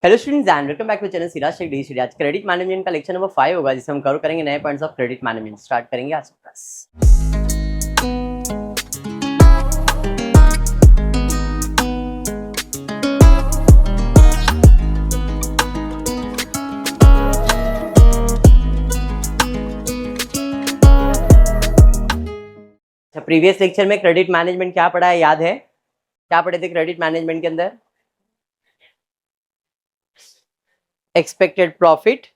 Hello students and welcome back to channel Siraj Shaikh D study. आज credit management का lecture number 5 होगा, जिसे हम कवर करेंगे नए points of credit management. Start करेंगे आज क्लास। अच्छा, प्रीवियस लेक्चर में क्रेडिट मैनेजमेंट क्या पढ़ा है, याद है? क्या पढ़े थे क्रेडिट मैनेजमेंट के अंदर? Expected profit,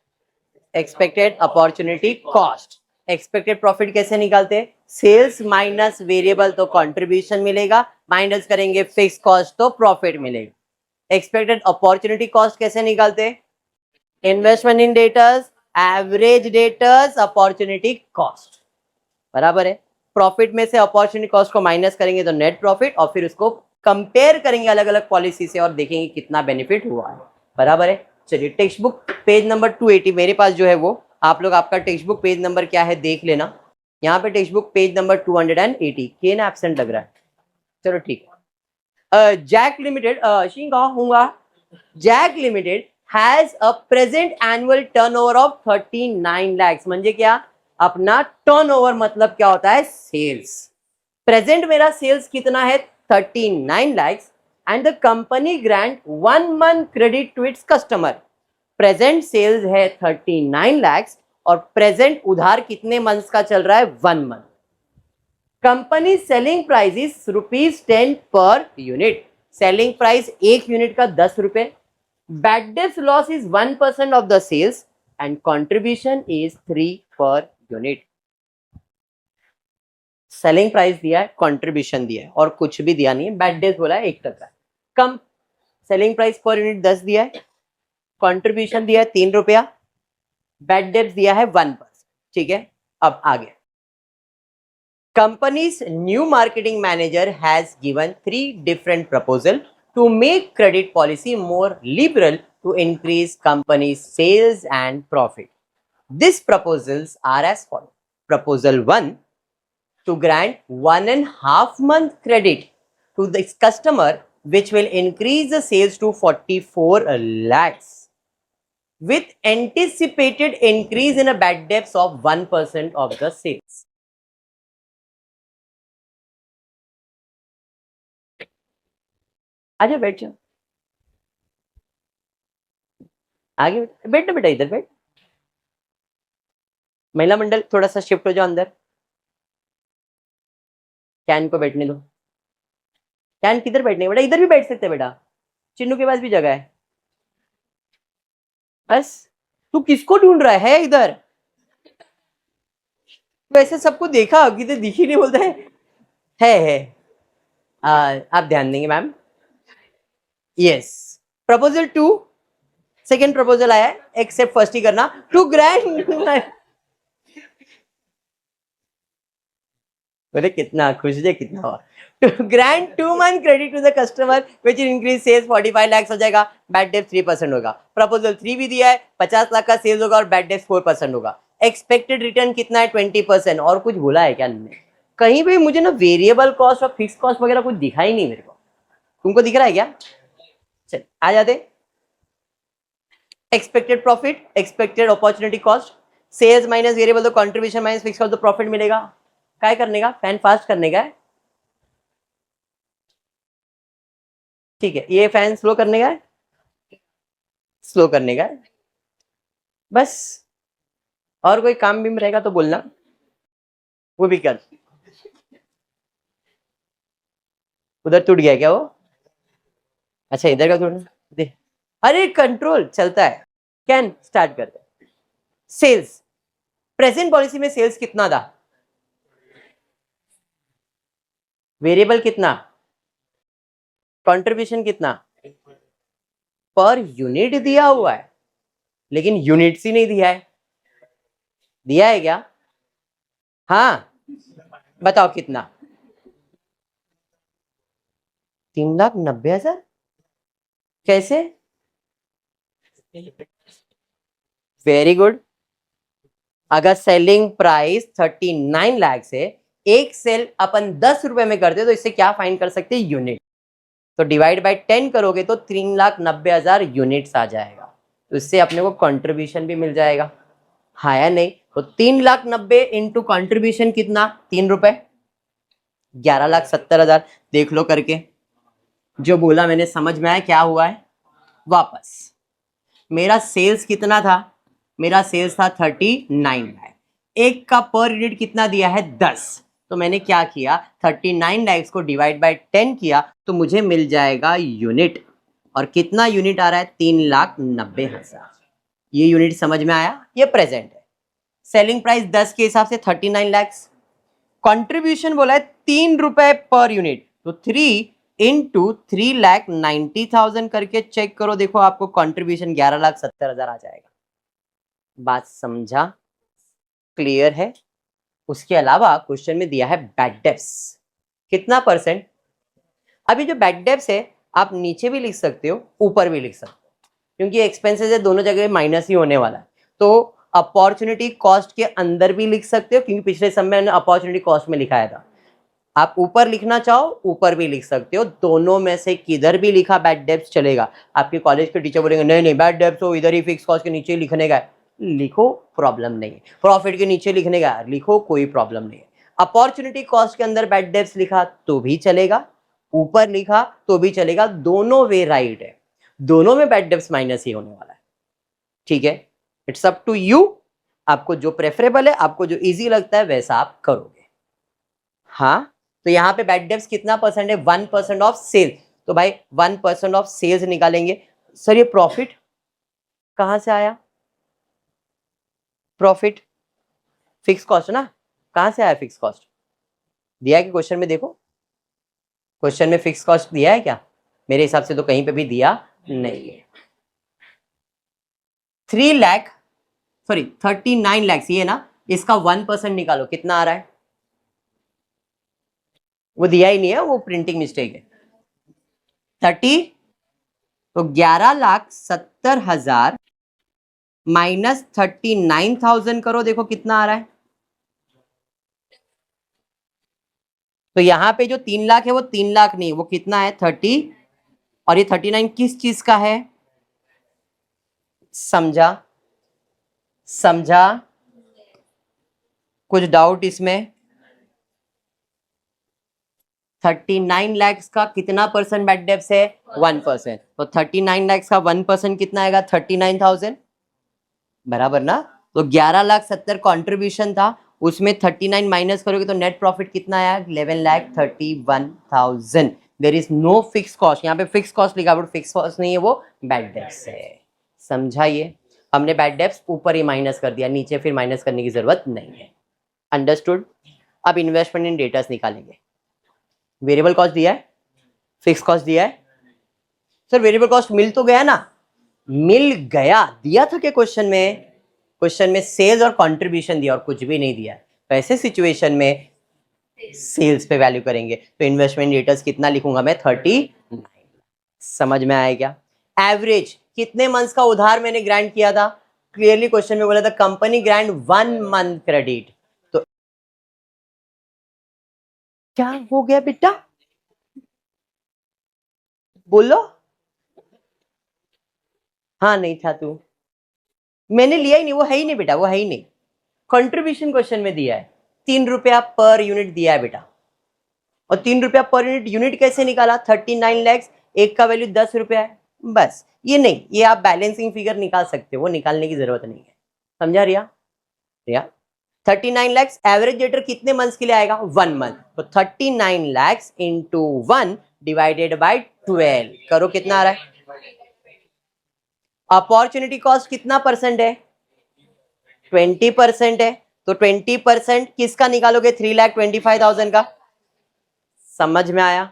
expected opportunity cost. Expected profit कैसे निकालते हैं? सेल्स माइनस वेरिएबल तो कंट्रीब्यूशन मिलेगा, माइनस करेंगे फिक्स कॉस्ट तो प्रॉफिट मिलेगा। एक्सपेक्टेड अपॉर्चुनिटी कॉस्ट कैसे निकालते हैं? इन्वेस्टमेंट इन debtors, average debtors, opportunity cost. बराबर है। प्रॉफिट में से अपॉर्चुनिटी कॉस्ट को माइनस करेंगे तो नेट प्रॉफिट, और फिर उसको कंपेयर करेंगे अलग अलग पॉलिसी से और देखेंगे कितना बेनिफिट हुआ है। बराबर है। चलिए, टेक्स्ट बुक पेज नंबर 280 मेरे पास जो है वो, आप लोग आपका टेक्स्ट बुक पेज नंबर क्या है देख लेना। यहाँ पे टेक्स्ट बुक पेज नंबर 280 के ना एब्सेंट लग रहा है। चलो ठीक है। Jack limited Jack limited has a present annual turnover of 39 lakhs। म्हणजे क्या? अपना टर्नओवर मतलब क्या होता है? सेल्स। प्रेजेंट मेरा सेल्स कितना है? 39 lakhs and the company grant 1 month credit to its customer. Present sales है 39 lakhs और प्रेजेंट उधार कितने मंथ्स का चल रहा है? 1 month। Company selling price is ₹10 per unit. Selling price एक यूनिट का 10 रुपए। बैड डेब्ट loss is 1% of the sales and contribution is 3 per unit. Selling price दिया है, कंट्रीब्यूशन दिया है और कुछ भी दिया नहीं है। बैड डेब्ट बोला है 1%। कम सेलिंग प्राइस पर यूनिट 10 दिया है, कंट्रीब्यूशन दिया है 3 रुपया, बैड डेब्ट दिया है 1%। ठीक है, अब आगे। Company's new marketing manager has given 3 different proposals to make credit policy more liberal to increase company's sales and profit. These proposals are as follows. Proposal 1, to grant 1.5 month credit to the customer, which will increase the sales to 44 lakhs with anticipated increase in a bad debts of 1% of the sales. आजा बैठ जाओ, आगे बैठ ना बेटा, इधर बैठ। महिला मंडल थोड़ा सा शिफ्ट हो जाओ अंदर। कैन को बैठने दो। कैन किधर बैठने बेटा? इधर भी बैठ सकते बेटा, चिन्नू के पास भी जगह है। बस, तू किसको ढूंढ रहा है इधर? वैसे सबको देखा, किधर दिख ही नहीं बोलता है। आप ध्यान देंगे ma'am. Yes. Proposal 2, second proposal आया है, एक्सेप्ट फर्स्ट ही करना। टू ग्रैंड बोले कितना खुश है, कितना हुआ। To grant 2 month credit to the customer which increase sales 45 lakhs हो जाएगा, बैड डेब्ट 3% होगा। प्रपोजल 3 भी दिया है, 50 लाख का सेल्स होगा और बैड डेब्ट 4% होगा। एक्सपेक्टेड रिटर्न कितना है? 20%। और कुछ बोला है क्या? नहीं, कहीं भी मुझे ना वेरिएबल कॉस्ट और फिक्स कॉस्ट वगैरह कुछ दिखा ही नहीं मेरे को। तुमको दिख रहा है क्या? चल आ जाते। Expected profit, expected opportunity cost, sales minus variable तो कंट्रीब्यूशन माइनस फिक्स कॉस्ट तो प्रॉफिट मिलेगा। क्या करने का? फैन फास्ट करने का है। ठीक है, ये फैन स्लो करने का है, स्लो करने का है बस। और कोई काम भी रहेगा तो बोलना, वो भी कर। उधर टूट गया क्या वो? अच्छा, इधर का टूटना दे। अरे कंट्रोल चलता है। कैन स्टार्ट करते हैं। सेल्स, प्रेजेंट पॉलिसी में सेल्स कितना था? वेरिएबल कितना? कंट्रीब्यूशन कितना? पर यूनिट दिया हुआ है, लेकिन यूनिट्स ही नहीं दिया है। दिया है क्या? हाँ, बताओ कितना? 3,90,000। कैसे? Very good. अगर सेलिंग प्राइस 39 लाख है, एक सेल अपन 10 रुपए में करते तो इससे क्या फाइंड कर सकते? यूनिट। तो डिवाइड बाय 10 करोगे तो 3,90,000 यूनिट्स आ जाएगा, तो इससे अपने को कंट्रीब्यूशन भी मिल जाएगा, हाँ या नहीं? तो 3,90,000 इंटू कॉन्ट्रीब्यूशन कितना, 3 रुपए, 11,70,000। देख लो करके, जो बोला मैंने समझ में आया क्या हुआ है? वापस मेरा सेल्स कितना था? मेरा सेल्स था 39 लाख, एक का पर यूनिट कितना दिया है? 10। तो मैंने क्या किया, 39 लाख को डिवाइड बाय 10 किया तो मुझे मिल जाएगा यूनिट, और कितना यूनिट आ रहा है? 3,90,000। ये यूनिट समझ में आया? ये प्रेजेंट है। सेलिंग प्राइस 10 के हिसाब से 39 लाख, कंट्रीब्यूशन बोला है 3 रुपए पर यूनिट, तो 3 इंटू 3,90,000 करके चेक करो, देखो आपको कंट्रीब्यूशन 11,70,000 आ जाएगा। बात समझा? क्लियर है? उसके अलावा क्वेश्चन में दिया है बैड डेब्ट्स, कितना परसेंट? अभी जो बैड डेब्ट्स है आप नीचे भी लिख सकते हो, ऊपर भी लिख सकते हो, क्योंकि एक्सपेंसेस है, दोनों जगह माइनस ही होने वाला है। तो अपॉर्चुनिटी कॉस्ट के अंदर भी लिख सकते हो, क्योंकि पिछले समय मैंने अपॉर्चुनिटी कॉस्ट में लिखाया था। आप ऊपर लिखना चाहो ऊपर भी लिख सकते हो, दोनों में से किधर भी लिखा बैड डेब्ट्स चलेगा। आपके कॉलेज के टीचर बोलेंगे नहीं नहीं बैड डेब्ट्स हो इधर ही फिक्स कॉस्ट के नीचे ही लिखने का है, लिखो, प्रॉब्लम नहीं है। प्रॉफिट के नीचे लिखने का लिखो, कोई प्रॉब्लम नहीं है। अपॉर्चुनिटी कॉस्ट के अंदर बैड डेब्ट्स लिखा तो भी चलेगा, ऊपर लिखा तो भी चलेगा, दोनों वे राइट है, दोनों में बैड डेब्ट्स माइनस ही होने वाला है। ठीक है, इट्स अप टू यू, आपको जो प्रेफरेबल है, आपको जो इजी लगता है वैसा आप करोगे। हाँ, तो यहाँ पे बैड डेब्ट्स कितना परसेंट है? 1% ऑफ सेल्स। तो भाई 1% ऑफ सेल्स निकालेंगे। सर ये प्रॉफिट कहां से आया? प्रॉफिट फिक्स कॉस्ट ना, कहां से आया फिक्स कॉस्ट? दिया है कि क्वेश्चन में? देखो क्वेश्चन में फिक्स कॉस्ट दिया है क्या? मेरे हिसाब से तो कहीं पे भी दिया नहीं है। 39 लाख ये ना, इसका 1% निकालो, कितना आ रहा है? वो दिया ही नहीं है, वो प्रिंटिंग मिस्टेक है। 30, तो 11,70,000 माइनस 39,000 करो, देखो कितना आ रहा है। तो यहां पे जो 3 लाख है वो 3 लाख नहीं, वो कितना है? 30, और ये 39 किस चीज का है? समझा? समझा? कुछ डाउट इसमें? 39 लाख का कितना परसेंट बैड डेब्ट्स है? 1%। तो 39 लाख का 1% कितना आएगा? 39,000, बराबर ना? तो 11,70,000 कॉन्ट्रीब्यूशन था, उसमें 39 माइनस करोगे तो नेट प्रॉफिट कितना आया? 11,31,000। There is no fix cost, यहाँ पे फिक्स कॉस्ट लिखा, बट फिक्स कॉस्ट नहीं है, वो बैड डेब्ट्स है। समझा? ये हमने बैड डेब्ट्स ऊपर ही माइनस कर दिया, नीचे फिर माइनस करने की जरूरत नहीं है। अंडरस्टूड? अब इन्वेस्टमेंट इन डेटर्स निकालेंगे। वेरिएबल कॉस्ट दिया है, फिक्स कॉस्ट दिया है। सर वेरिएबल कॉस्ट मिल तो गया ना? मिल गया, दिया था क्या क्वेश्चन में? क्वेश्चन में सेल्स और कंट्रीब्यूशन दिया और कुछ भी नहीं दिया। तो ऐसे सिचुएशन में सेल्स पे वैल्यू करेंगे, तो इन्वेस्टमेंट डेटर्स कितना लिखूंगा मैं? 39। समझ में आया क्या? एवरेज कितने मंथ्स का उधार मैंने ग्रांट किया था? क्लियरली क्वेश्चन में बोला था कंपनी ग्रांट 1 मंथ क्रेडिट। तो क्या हो गया बेटा? बोलो। हाँ नहीं था तू, मैंने लिया ही नहीं, वो है ही नहीं बेटा, वो है ही नहीं। कंट्रीब्यूशन क्वेश्चन में दिया है, 3 रुपया पर यूनिट दिया है बेटा। और 3 रुपया पर यूनिट, यूनिट कैसे निकाला? 39 लैक्स, एक का वैल्यू 10 रुपया है, बस। ये नहीं, ये आप बैलेंसिंग फिगर निकाल सकते हो, वो निकालने की जरूरत नहीं है। समझा रिया? रिया 39 लैक्स एवरेज डेटर कितने मंथ्स के लिए आएगा? 1 मंथ। तो 39 लैक्स इंटू 1 डिवाइडेड बाय 12 करो, कितना आ रहा है? अपॉर्चुनिटी कॉस्ट कितना परसेंट है? 20% है। तो 20% किसका निकालोगे? 3,25,000 का। समझ में आया?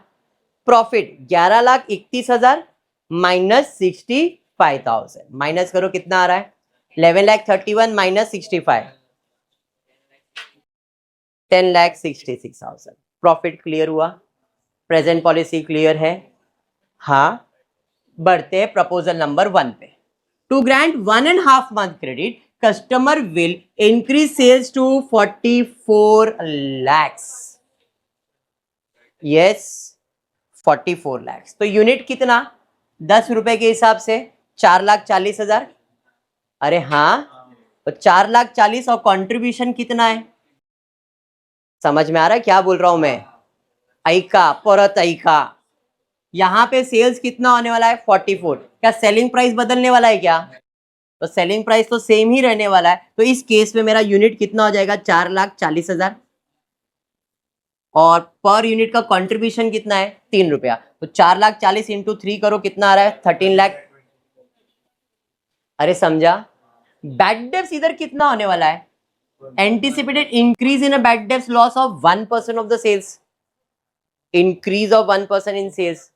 प्रॉफिट 11,31,000 माइनस 65,000, माइनस करो, कितना आ रहा है? 11,31,000 माइनस 65, 10,66,000। प्रॉफिट क्लियर हुआ? प्रेजेंट पॉलिसी क्लियर है? हाँ, बढ़ते हैं प्रपोजल नंबर 1 पे। To grant 1.5 month credit, customer will increase sales to 44 lakhs. Yes, 44 lakh. तो यूनिट कितना, 10 रुपए के हिसाब से 4,40,000। अरे हाँ, तो 4,40,000 और कंट्रीब्यूशन कितना है, समझ में आ रहा है क्या बोल रहा हूं मैं? ऐका परत ऐका, यहां पे सेल्स कितना होने वाला है 44। क्या सेलिंग प्राइस बदलने वाला है क्या? तो सेलिंग प्राइस तो सेम ही रहने वाला है। तो इस केस में मेरा यूनिट कितना हो जाएगा 4,40,000 और पर यूनिट का कंट्रीब्यूशन कितना है 3 रुपया। तो 4,40,000 इंटू 3 करो, कितना आ रहा है 13 लाख। अरे समझा? बैड डेब्ट्स इधर कितना होने वाला है, anticipated increase in a bad debts loss of 1% of the sales, increase of 1% in sales.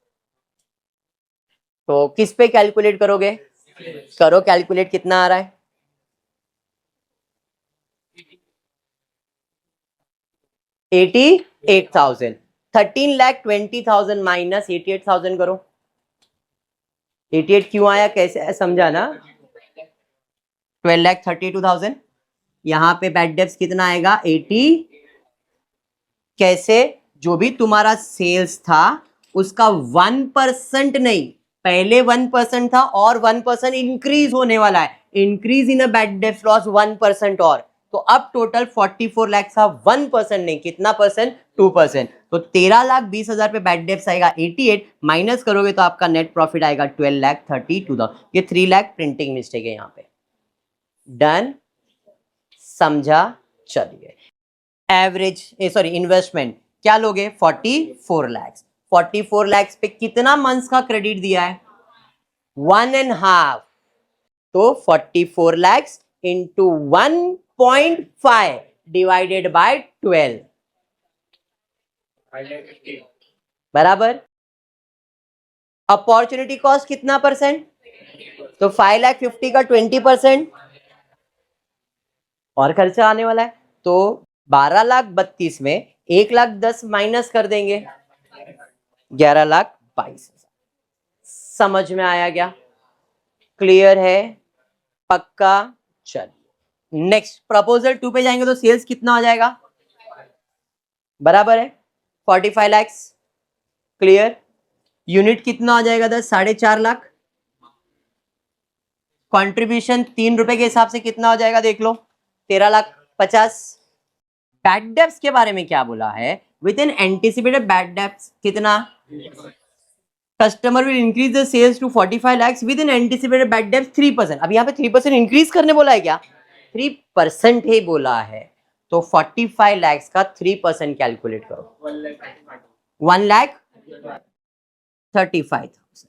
तो किस पे कैलकुलेट करोगे, करो कैलकुलेट, कितना आ रहा है 88,000। 13,20,000 माइनस 88,000 करो। 88 क्यों आया, कैसे है समझा ना? 12,32,000। यहां पे बैड डेब्ट्स कितना आएगा 80। कैसे, जो भी तुम्हारा सेल्स था उसका 1% नहीं, पहले 1% था और 1% इंक्रीज होने वाला है, increase in a bad debts loss 1% और। तो अब टोटल 44 लाख था, 1% नहीं, कितना परसेंट 2%। तो 13,20,000 पे बैड डेब्ट्स आएगा 88, माइनस करोगे तो आपका नेट प्रॉफिट आएगा 12,32,000। ये 3 लाख प्रिंटिंग मिस्टेक है यहाँ पे। डन, समझा? चलिए, एवरेज सॉरी इन्वेस्टमेंट क्या लोगे 44 लाख। 44 लाख पे कितना मंथ्स का क्रेडिट दिया है 1.5। तो 44 लाख इंटू 1.5 डिवाइडेड बाय 12 बराबर। अपॉर्चुनिटी कॉस्ट कितना परसेंट, तो 5,50,000 का 20% और खर्चा आने वाला है। तो 12,32,000 में 1,10,000 माइनस कर देंगे, 11,22,000। समझ में आया क्या, क्लियर है, पक्का? चलिए नेक्स्ट प्रपोजल 2 पे जाएंगे तो सेल्स कितना हो जाएगा, बराबर है 45 लाख। क्लियर, यूनिट कितना हो जाएगा 10, 4.5 लाख। कंट्रीब्यूशन 3 रुपए के हिसाब से कितना हो जाएगा देख लो, 13,50,000। बैड डेब्ट्स के बारे में क्या बोला है, with an anticipated bad debts कितना, customer will increase the sales to 45 lakh with an anticipated bad debts 3%। अब यहाँ पे 3% इंक्रीज करने बोला है क्या, 3% ही बोला है। तो 45 लाख का 3% कैलकुलेट करो, 1,35,000।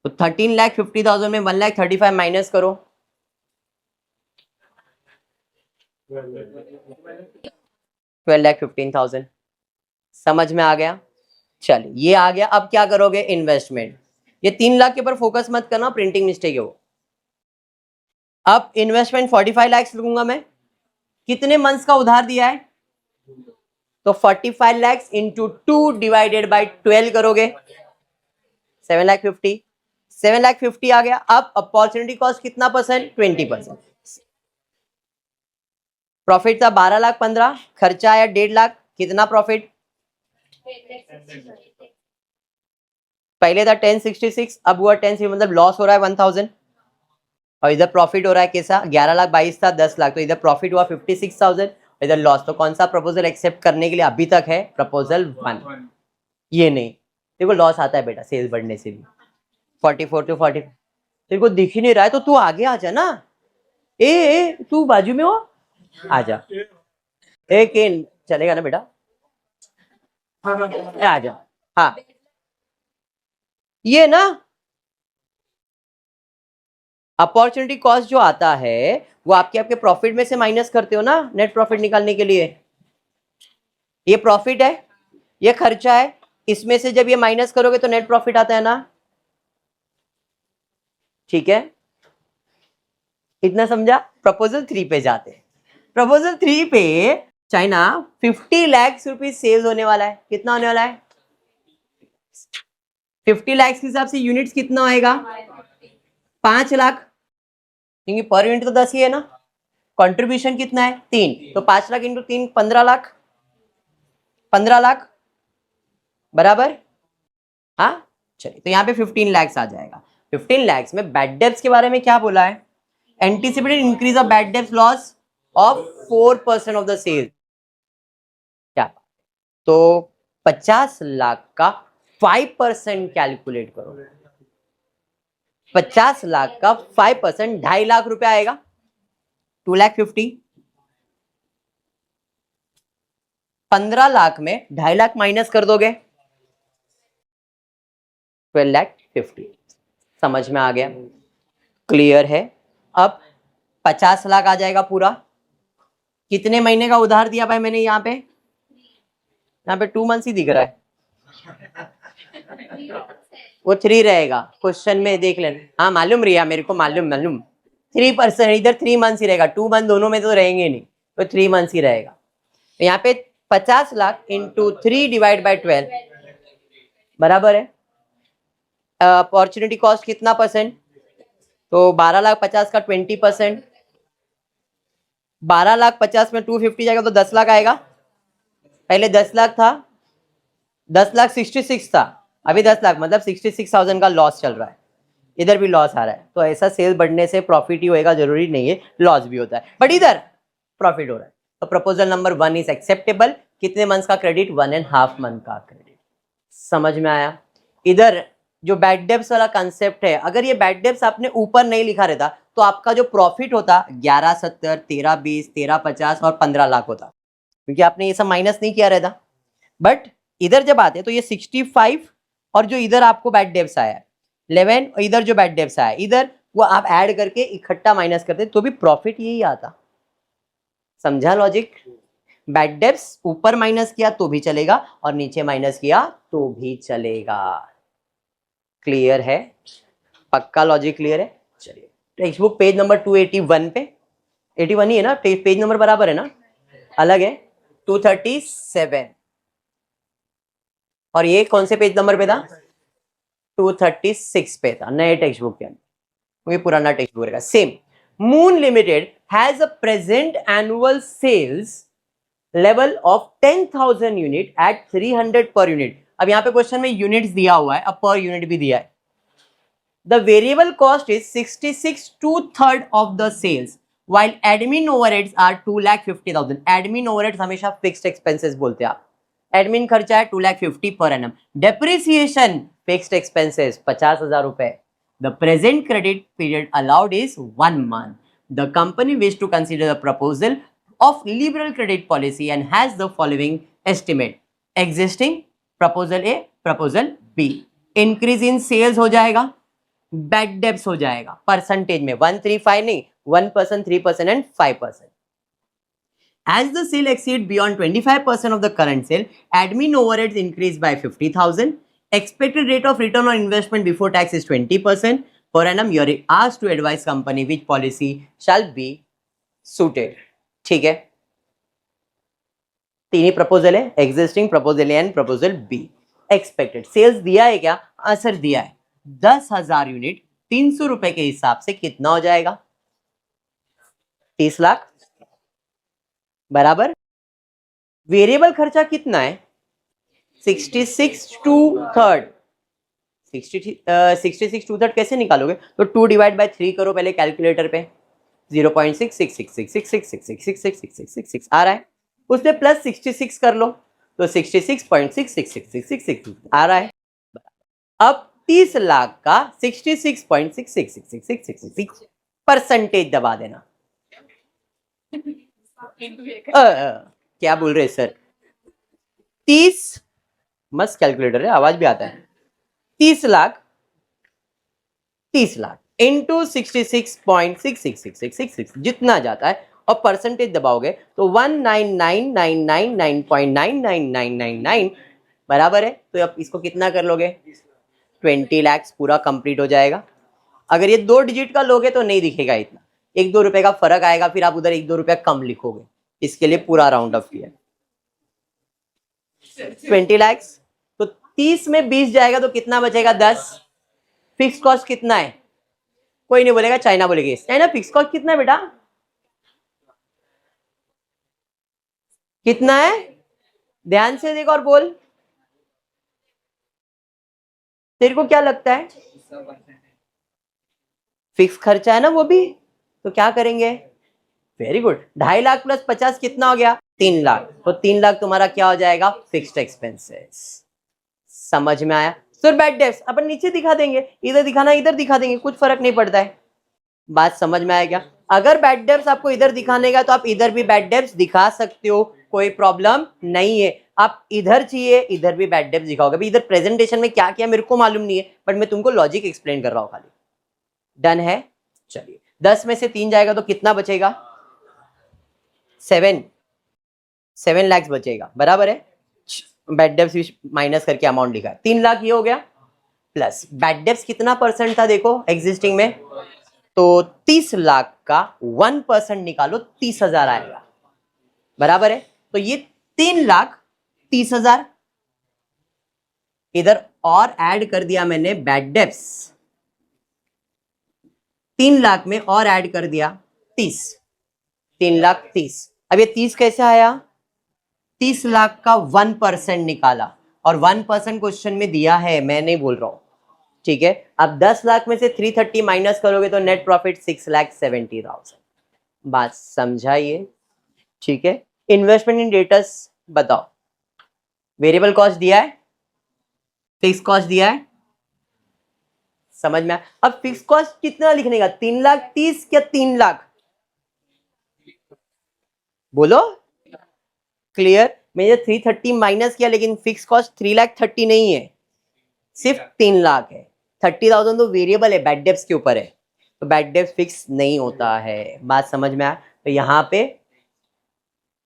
तो 13,50,000 में 1,35,000 माइनस करो, 12,15,000। समझ में आ गया? चलिए ये आ गया। अब क्या करोगे, इन्वेस्टमेंट। ये 3 लाख के ऊपर फोकस मत करना, प्रिंटिंग मिस्टेक है वो। अब इन्वेस्टमेंट 45 लाख लूंगा मैं, कितने मंथ्स का उधार दिया है, तो 45 लाख इंटू 2 डिवाइडेड बाई 12 करोगे, 7,50,000। 7,50,000 आ गया। अब अपॉर्चुनिटी कॉस्ट कितना परसेंट, 20%। प्रॉफिट था 12,15,000, खर्चा आया 1.5 लाख, कितना प्रॉफिट, पहले था 1066, अब हुआ 10, मतलब लॉस हो रहा है 1,000। और इधर प्रॉफिट हो रहा है कैसा, 11,22,000 था 10 लाख, तो इधर प्रॉफिट हुआ 56,000, इधर लॉस। तो कौन सा प्रपोजल एक्सेप्ट करने के लिए अभी तक है, प्रपोजल 1। ये नहीं, देखो लॉस आता है बेटा सेल्स बढ़ने से भी। 44 टू 40 तेरे को दिख ही नहीं रहा है तो तू आगे आ जा ना, ए तू बाजू में हो, आ जा। एक चलेगा ना बेटा, आ जा। हाँ ये ना अपॉर्चुनिटी कॉस्ट जो आता है वो आपके प्रॉफिट में से माइनस करते हो ना, नेट प्रॉफिट निकालने के लिए। ये प्रॉफिट है, ये खर्चा है, इसमें से जब ये माइनस करोगे तो नेट प्रॉफिट आता है ना। ठीक है, इतना समझा। प्रपोजल 3 पे जाते हैं। प्रपोजल 3 पे चाइना 50 लाख रुपीज सेल्स होने वाला है, कितना होने वाला है 50 लाख के हिसाब से यूनिट्स कितना आएगा 5 लाख, क्योंकि पर यूनिट तो 10 ही है ना। कंट्रीब्यूशन कितना है 3, तो 5 लाख इंटू 3 15 लाख, 15 लाख बराबर। हाँ चलिए, तो यहाँ पे 15 लैक्स आ जाएगा। 15 लैक्स में बैड डेब्ट्स के बारे में क्या बोला है? Anticipated increase of bad debts loss of 4% of the sale. क्या? तो 50 लाख का 5% कैलकुलेट करो। 50 लाख का 5% 2.5 लाख रुपया आएगा, 2,50,000। 15 लाख में 2.5 लाख माइनस कर दोगे, 12,50,000। समझ में आ गया? क्लियर है? अब 50 लाख आ जाएगा पूरा। कितने महीने का उधार दिया भाई मैंने? यहाँ पे 2 मंथ्स ही दिख रहा है, वो 3 रहेगा, क्वेश्चन में देख लेना। हाँ मालूम रिया, मेरे को मालूम 3%, इधर 3 मंथ्स ही रहेगा, 2 मंथ दोनों में तो रहेंगे नहीं, तो 3 मंथ्स ही रहेगा। तो यहाँ पे 50 लाख इंटू 3 डिवाइड बाई 12 बराबर है अपॉर्चुनिटी कॉस्ट कितना परसेंट? तो 12,50,000 का 20%, 12,50,000 में 250 जाएगा तो 10 लाख आएगा। पहले 10 लाख था, 10 लाख 66 था, अभी 10 लाख, मतलब 66,000 का लॉस चल रहा है। इधर भी लॉस आ रहा है, तो ऐसा सेल बढ़ने से प्रॉफिट ही होएगा, जरूरी नहीं है लॉस भी होता है, बट इधर प्रॉफिट हो रहा है। तो प्रपोजल नंबर 1 इज एक्सेप्टेबल। कितने मंथ्स का क्रेडिट? 1.5 मंथ का क्रेडिट। समझ में आया? इधर जो बैड डेब्ट्स वाला कंसेप्ट है, अगर ये बैड डेब्ट्स आपने ऊपर नहीं लिखा रहता तो आपका जो प्रॉफिट होता 11,70, 13,20, 13,50 और 15 लाख होता, क्योंकि आपने ये सब माइनस नहीं किया रहता। बट इधर जब आते तो ये 65 और जो इधर आपको बैड डेब्ट्स आया 11, और इधर जो बैड डेब्ट्स आया इधर, वो आप ऐड करके इकट्ठा माइनस करते तो भी प्रॉफिट यही आता। समझा लॉजिक? बैड डेब्ट्स ऊपर माइनस किया तो भी चलेगा और नीचे माइनस किया तो भी चलेगा। क्लियर है? पक्का लॉजिक क्लियर है? चलिए, टेक्स्ट बुक पेज नंबर 281 पे, 81 ही है ना, पेज नंबर बराबर है ना, अलग है, 237। और ये कौन से पेज नंबर पे था? 236 पे था, नए टेक्स्ट बुक के अंदर। ये पुराना टेक्स्ट बुक रहेगा same. Moon limited has a present annual sales level of 10,000 unit at 300 per unit. अब यहाँ पे क्वेश्चन में यूनिट्स दिया हुआ है, अब पर यूनिट भी दिया है। The variable cost is 66 2/3 of the sales, while admin overheads are 2,50,000. Admin overheads हमेशा fixed expenses बोलते हैं आप। एडमिन खर्चा है 2,50,000 per annum. Depreciation fixed expenses 50,000 रुपए. The present credit period allowed is 1 month. The company wishes to consider the proposal of liberal credit policy and has the following estimate. Existing proposal A, proposal B. Increase in sales हो जाएगा, bad debts हो जाएगा percentage में 135 नहीं, 1%, 3% and 5%. As the sale exceed beyond 25% of the current sale, admin overheads increase by 50,000. Expected rate of return on investment before tax is 20%. Per annum, you are asked to advise company which policy shall be suited. ठीक है, तीन ही proposal है, existing, proposal A and proposal B. Expected sales दिया है क्या? Sir दिया है 10,000 यूनिट, 300 रुपए के हिसाब से कितना हो जाएगा? 30 लाख बराबर। वेरिएबल खर्चा कितना है? 66 2/3। 66 2/3 कैसे निकालोगे? तो 2 डिवाइड बाय 3 करो पहले कैलकुलेटर पे, 0.666666666666 आ रहा है, उससे प्लस 66 कर लो तो 66.666666 आ रहा है। अब 30 लाख का 66.666666 परसेंटेज दबा देना। क्या बोल रहे सर? 30, मस्त कैलकुलेटर है, आवाज भी आता है। 30 लाख इंटू 66.666666 जितना जाता है और परसेंटेज दबाओगे तो 1999999.99999 बराबर है। तो अब इसको कितना कर लोगे? 20 लाख पूरा कंप्लीट हो जाएगा। अगर ये 2 डिजिट का लोगे तो नहीं दिखेगा इतना, 1-2 रुपए का फर्क आएगा, फिर आप उधर 1-2 रुपया कम लिखोगे, इसके लिए पूरा राउंड ऑफ किया। 20 लाख, तो 30 में 20 जाएगा तो कितना बचेगा? 10। फिक्स कॉस्ट कितना है? कोई नहीं बोलेगा, चाइना बोलेगी। चाइना फिक्स कॉस्ट कितना है बेटा? कितना है? ध्यान से देखो और बोल। तेरे को क्या लगता है? फिक्स खर्चा है ना वो भी, तो क्या करेंगे? वेरी गुड, 2.5 लाख प्लस 50 कितना हो गया? 3 लाख। तो 3 लाख तुम्हारा क्या हो जाएगा? Fixed expenses. समझ में आया? सर बैड डेब्ट्स अपन नीचे दिखा देंगे, इधर दिखाना इधर दिखा देंगे, कुछ फर्क नहीं पड़ता है। बात समझ में आया क्या? अगर बैड डेब्ट्स आपको इधर दिखाने का तो आप इधर भी बैड डेब्ट्स दिखा सकते हो, कोई प्रॉब्लम नहीं है। आप इधर चाहिए इधर भी बैड डेब्ट्स दिखाओगे। अभी इधर प्रेजेंटेशन में क्या किया मेरे को मालूम नहीं है, बट मैं तुमको लॉजिक एक्सप्लेन कर रहा हूं खाली। डन है? चलिए 10 में से 3 जाएगा तो कितना बचेगा? 7 लाख बचेगा, बराबर है। बैड डेब्ट्स माइनस करके अमाउंट लिखा है, 3 लाख ये हो गया। प्लस बैड डेब्ट्स कितना परसेंट था देखो एग्जिस्टिंग में, तो 30 लाख का 1% निकालो, 30,000 आएगा, बराबर है। तो ये 3,30,000 इधर और ऐड कर दिया मैंने बैड डेब्ट्स, 3 लाख में और ऐड कर दिया 30, 3,30,000। अब ये 30 कैसे आया? 30 लाख का 1% निकाला, और 1% क्वेश्चन में दिया है, मैं नहीं बोल रहा हूं, ठीक है। अब 10 लाख में से 330 माइनस करोगे तो नेट प्रॉफिट 6,70,000। बात समझाइए, ठीक है। इन्वेस्टमेंट इन डेटर्स बताओ, वेरिएबल कॉस्ट दिया है, फिक्स कॉस्ट दिया है, समझ में आया? अब फिक्स कॉस्ट कितना लिखने का? 3,30,000 क्या 3 लाख? बोलो क्लियर। मैंने 330 माइनस किया, लेकिन फिक्स कॉस्ट 3,30,000 नहीं है, सिर्फ 3 लाख है। 30,000 तो वेरिएबल है, बैड डेब्ट्स के ऊपर है, तो बैड डेब्ट्स फिक्स नहीं होता है। बात समझ में आया? तो यहां पे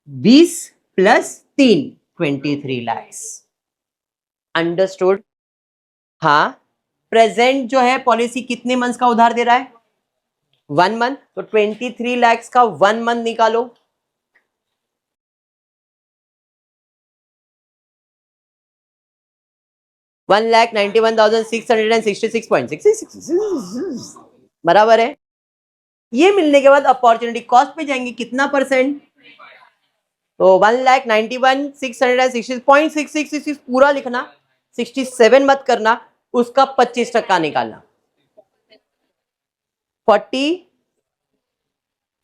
20 प्लस 3 23 लाख। अंडरस्टूड? हाँ। प्रेजेंट जो है पॉलिसी कितने मंथ्स का उधार दे रहा है? 1 मंथ, तो 23 लाख का 1 मंथ निकालो। $1,91,666.66 बराबर है। ये मिलने के बाद अपॉर्चुनिटी कॉस्ट पे जाएंगे, कितना परसेंट? तो 1,91,666.66 पूरा लिखना, 67 मत करना, उसका 25% निकालना। 40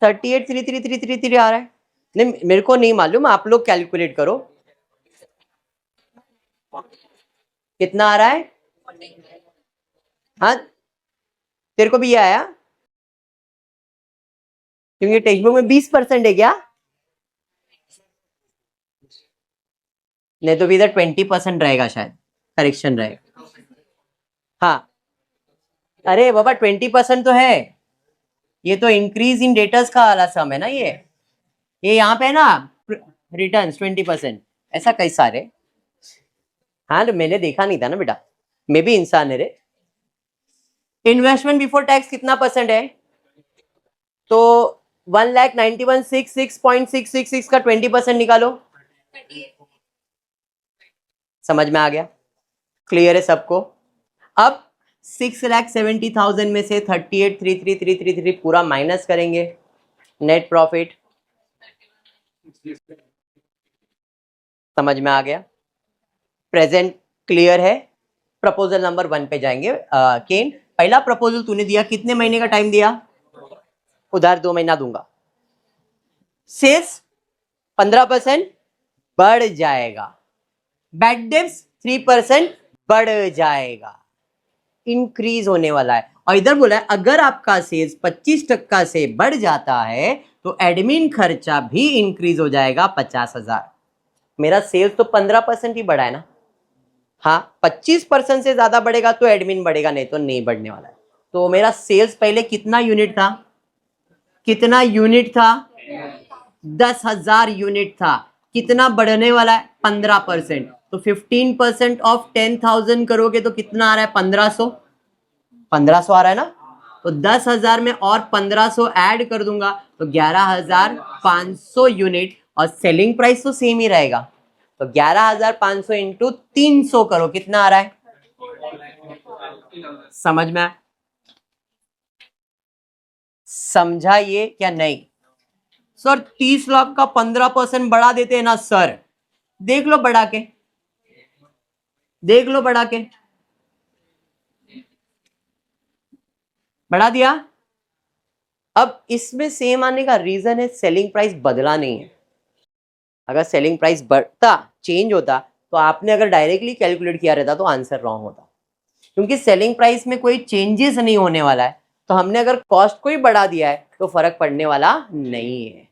38,33,33 आ रहा है। नहीं मेरे को नहीं मालूम, आप लोग कैलकुलेट करो कितना आ रहा है। हाँ तेरे को भी ये आया, क्योंकि टेक्स्ट बुक में 20% है क्या? नहीं तो भी इधर 20% रहेगा शायद, करेक्शन रहेगा। हाँ अरे बाबा 20% तो है, ये तो इंक्रीज इन डेटर्स का वाला सम है ना, ये यहाँ पे है ना, रिटर्न 20%, ऐसा कई सारे। हाँ तो मैंने देखा नहीं था ना बेटा, मैं भी इंसान है रे। इन्वेस्टमेंट बिफोर टैक्स कितना परसेंट है? तो 1,91,666.666 का 20% निकालो। समझ में आ गया? क्लियर है सबको? अब 6,70,000 में से 38,33,333 पूरा माइनस करेंगे, नेट प्रॉफिट। समझ में आ गया? प्रेजेंट क्लियर है? प्रपोजल नंबर 1 पे जाएंगे। केन, पहला प्रपोजल तूने दिया, कितने महीने का टाइम दिया? उधार 2 महीना दूंगा। सेल्स 15% बढ़ जाएगा, बैड डेब्ट्स 3% बढ़ जाएगा, इंक्रीज होने वाला है। और इधर बोला है अगर आपका सेल्स 25% से बढ़ जाता है तो एडमिन खर्चा भी इंक्रीज हो जाएगा 50,000। मेरा सेल्स तो 15% ही बढ़ा है ना। हाँ 25% से ज्यादा बढ़ेगा तो एडमिन बढ़ेगा, नहीं तो नहीं बढ़ने वाला है। तो मेरा सेल्स पहले कितना यूनिट था? कितना यूनिट था? 10,000 यूनिट था। कितना बढ़ने वाला है? 15%। तो 15% ऑफ 10,000 करोगे तो कितना आ रहा है? 1,500। 1,500 आ रहा है ना, तो 10,000 में और 1,500 ऐड कर दूंगा तो 11,500 यूनिट, और सेलिंग प्राइस तो सेम ही रहेगा। तो 11,500 इंटू 300 करो, कितना आ रहा है? समझ में? समझा ये क्या नहीं? सर 30 लाख का 15% बढ़ा देते हैं ना सर। देख लो बढ़ा के, देख लो बढ़ा के, बढ़ा दिया। अब इसमें सेम आने का रीजन है सेलिंग प्राइस बदला नहीं है। अगर सेलिंग प्राइस बढ़ता, चेंज होता, तो आपने अगर डायरेक्टली कैलकुलेट किया रहता तो आंसर रॉन्ग होता, क्योंकि सेलिंग प्राइस में कोई चेंजेस नहीं होने वाला है। तो हमने अगर कॉस्ट को ही बढ़ा दिया है तो फर्क पड़ने वाला नहीं है।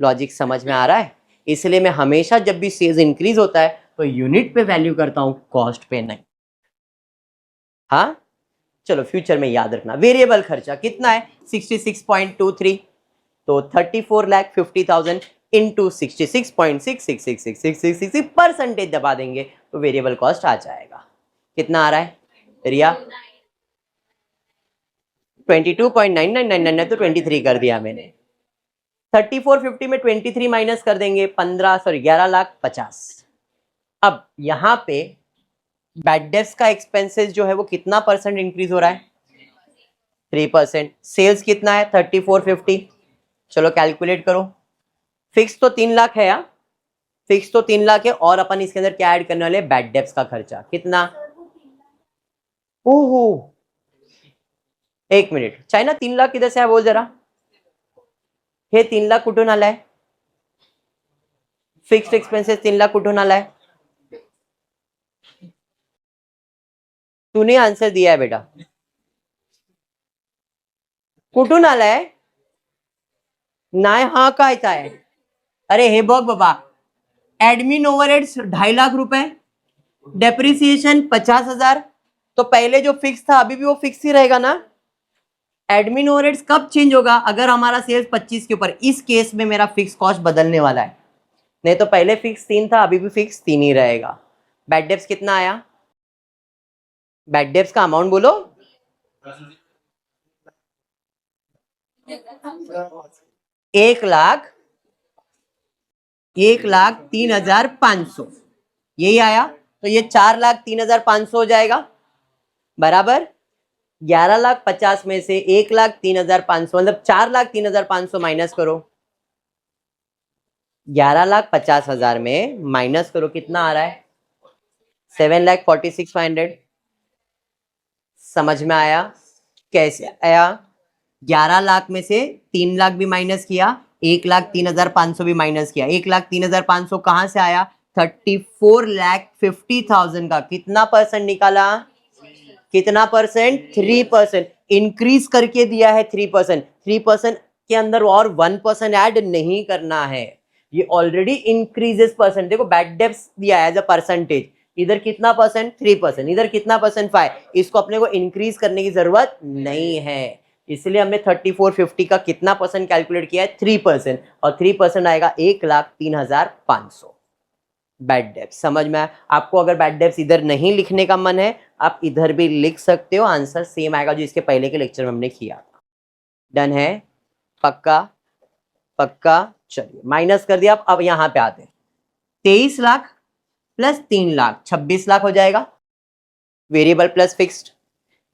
लॉजिक समझ में आ रहा है? इसलिए मैं हमेशा जब भी सेल्स इंक्रीज होता है तो यूनिट पे वैल्यू करता हूं, कॉस्ट पे नहीं। हाँ, चलो फ्यूचर में याद रखना। वेरिएबल खर्चा कितना है? 66.23, तो 34,50,000 इंटू 66.666666 परसेंटेज दबा देंगे तो वेरिएबल कॉस्ट आ जाएगा। कितना आ रहा है रिया? 22.9999 तो 23 कर दिया मैंने। 3450 में 23 माइनस कर देंगे 11,50,000। अब यहां पे बैड डेब्ट्स का एक्सपेंसेस जो है वो कितना परसेंट इंक्रीज हो रहा है? 3%। सेल्स कितना है? 3450। चलो कैलकुलेट करो। फिक्स तो 3 लाख है यार, फिक्स तो 3 लाख है, और अपन इसके अंदर क्या ऐड करने वाले? बैड डेब्ट्स का खर्चा कितना? ओहो, एक मिनट, चाइना 3 लाख किधर से है बोल जरा। हे 3 लाख कुठून आलाय? फिक्स्ड एक्सपेंसेस 3 लाख कुठून आलाय? तूने आंसर दिया है बेटा, कुठून आलाय? नाही हा काय आहे? अरे हे बघ बाबा, एडमिन ओवरहेड्स 2.5 लाख रुपए, डेप्रिसिएशन 50,000, तो पहले जो फिक्स था अभी भी वो फिक्स ही रहेगा ना। एडमिन ओवरहेड्स कब चेंज होगा? अगर हमारा सेल्स 25 के ऊपर, इस केस में मेरा फिक्स कॉस्ट बदलने वाला है, नहीं तो पहले फिक्स 3 था, अभी भी फिक्स 3 ही रहेगा। बैड डेब्ट्स कितना आया? बैड डेब्ट्स का अमाउंट बोलो। 1,03,500 यही आया, तो ये 4,03,500 हो जाएगा, बराबर। 11,50,000 में से 1,03,500 मतलब 4,03,500 माइनस करो। 11,50,000 में माइनस करो, कितना आ रहा है? 7,46,500। समझ में आया? कैसे आया? 11 लाख में से 3 लाख भी माइनस किया, 1,03,500 भी माइनस किया। 1,03,500 कहां से आया? 34,50,000 का कितना परसेंट निकाला? कितना परसेंट? 3%। इंक्रीज करके दिया है 3%। 3% के अंदर और 1% ऐड नहीं करना है, ये ऑलरेडी इंक्रीजेस परसेंट। देखो बैड डेब्ट्स दिया है एज अ परसेंटेज, इधर कितना परसेंट? 3%, इधर कितना परसेंट? 5। इसको अपने को इंक्रीज करने की जरूरत नहीं है, इसलिए हमने 3450 का कितना परसेंट कैलकुलेट किया है? 3%, और 3% आएगा 1,03,500 बैड डेब्ट्स। समझ में आया? आपको अगर बैड डेब्ट्स इधर नहीं लिखने का मन है, आप इधर भी लिख सकते हो, आंसर सेम आएगा जो इसके पहले के लेक्चर में हमने किया था। डन है? पक्का? पक्का। चलिए माइनस कर दिया। अब यहां पे आते हैं, 23 लाख प्लस 3 लाख 26 लाख हो जाएगा, वेरिएबल प्लस फिक्स्ड।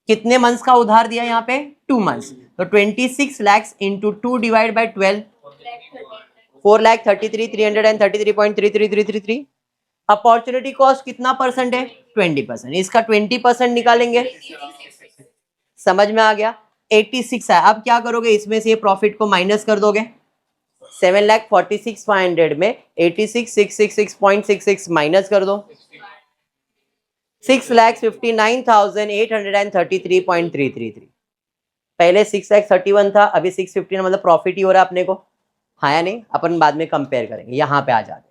कितने मंथ्स का उधार दिया यहाँ पे? 2 मंथ्स, तो 26 lakh into 2 divide by 12, 4,33,333.333333। Opportunity cost कितना परसेंट है? 20%। इसका 20% निकालेंगे। समझ में आ गया? 86 है। अब क्या करोगे? इसमें से प्रॉफिट को माइनस कर दोगे। 7,46,500 में 86,666.66 माइनस कर दो, 6,59,833.333। पहले 6,31 था, अभी 615 मतलब प्रॉफिट ही हो रहा है अपने को, हाँ या नहीं? अपन बाद में कंपेयर करेंगे। यहां पे आ जाते हैं,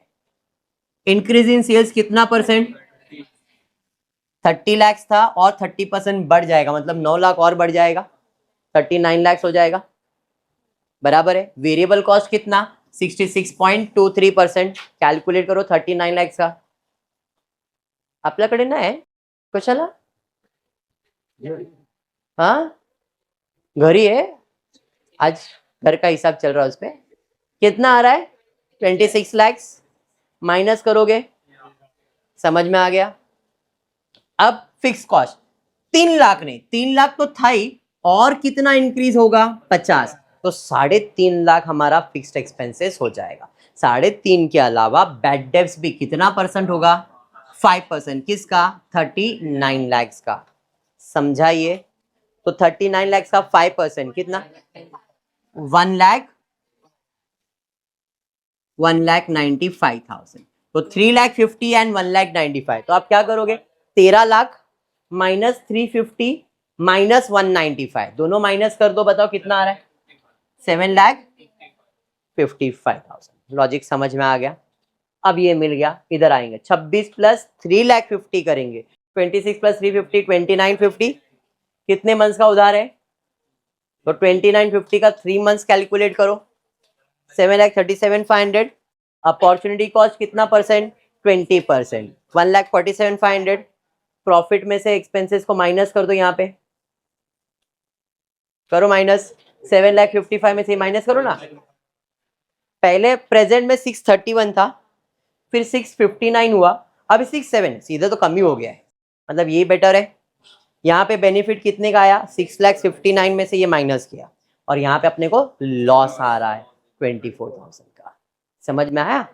इंक्रीज इन सेल्स कितना परसेंट? 30 लाख था और 30% बढ़ जाएगा, मतलब 9 लाख और बढ़ जाएगा, 39 लाख हो जाएगा, बराबर है। वेरिएबल कॉस्ट कितना? 66.23%। कैलकुलेट करो 39 लाख का। आपल्याकडे नाही कशाला? हाँ, घरी है आज, घर का हिसाब चल रहा है, उस पर कितना आ रहा है? 26 लाख माइनस करोगे। समझ में आ गया? अब फिक्स कॉस्ट 3 लाख नहीं, 3 लाख तो था ही, और कितना इंक्रीज होगा? 50, तो 3.5 लाख हमारा फिक्स्ड एक्सपेंसेस हो जाएगा। 3.5 के अलावा बैड डेब्ट्स भी कितना परसेंट होगा? 5%। किसका? 39 लाख का। समझाइए? तो 39 लाख का 5% कितना? 1,95,000। तो 3,50,000 एंड 1,95,000। तो आप क्या करोगे? 13 लाख माइनस 350 माइनस 195, दोनों माइनस कर दो, बताओ कितना आ रहा है? 7,55,000। लॉजिक समझ में आ गया? अब ये मिल गया, इधर आएंगे 26 प्लस 3,50,000 करेंगे, 26 प्लस 350 2950, कितने मंथ्स का उधार है? तो 2950 का 3 मंथ्स कैलकुलेट करो, 7,37,500। अपॉर्चुनिटी कॉस्ट कितना परसेंट? 20%। 1,47,500। प्रॉफिट में से एक्सपेंसेस को माइनस कर दो, यहाँ पे करो माइनस, 7,55,000 में से माइनस करो ना। पहले प्रेजेंट में 631 था, फिर 659 हुआ, अब 67, सीधे तो कम ही हो गया है, मतलब ये बेटर है। यहाँ पे बेनिफिट कितने का आया? 6,59,000 में से ये माइनस किया, और यहाँ पे अपने को लॉस आ रहा है 24,000 का। समझ में आया?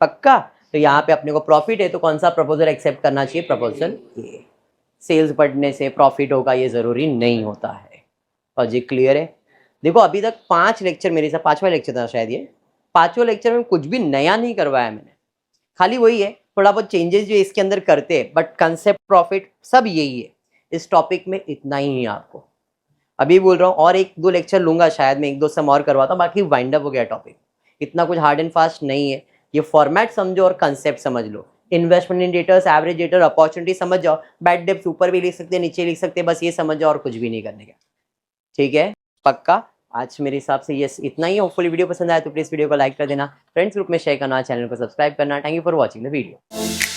पक्का? तो यहाँ पे अपने को प्रॉफिट है, तो कौन सा प्रपोजल एक्सेप्ट करना चाहिए? प्रपोजल ए। सेल्स बढ़ने से प्रॉफिट होगा ये जरूरी नहीं होता है। और जी क्लियर है? देखो अभी तक 5 लेक्चर मेरे साथ, 5वां लेक्चर था शायद ये, 5वें लेक्चर में कुछ भी नया नहीं करवाया मैंने, खाली वही है, थोड़ा बहुत चेंजेस जो इसके अंदर करते हैं, बट कंसेप्ट प्रॉफिट सब यही है। इस टॉपिक में इतना ही है आपको। अभी बोल रहा हूँ और 1-2 लेक्चर लूंगा शायद, मैं 1-2 सम और करवाता हूँ, बाकी वाइंड अप हो गया टॉपिक। इतना कुछ हार्ड एंड फास्ट नहीं है, ये फॉर्मेट समझो और कंसेप्ट समझ लो। Investment indicators, average debtor, opportunity समझ जाओ, बैड डेप्थ ऊपर भी लिख सकते हैं नीचे लिख सकते हैं, बस ये समझ जाओ और कुछ भी नहीं करने का। ठीक है? पक्का? आज मेरे हिसाब से ये इतना ही। होपफुली वीडियो पसंद आया तो प्लीज वीडियो को लाइक कर देना, फ्रेंड्स ग्रुप में शेयर करना, चैनल को सब्सक्राइब करना। Thank you for watching the video.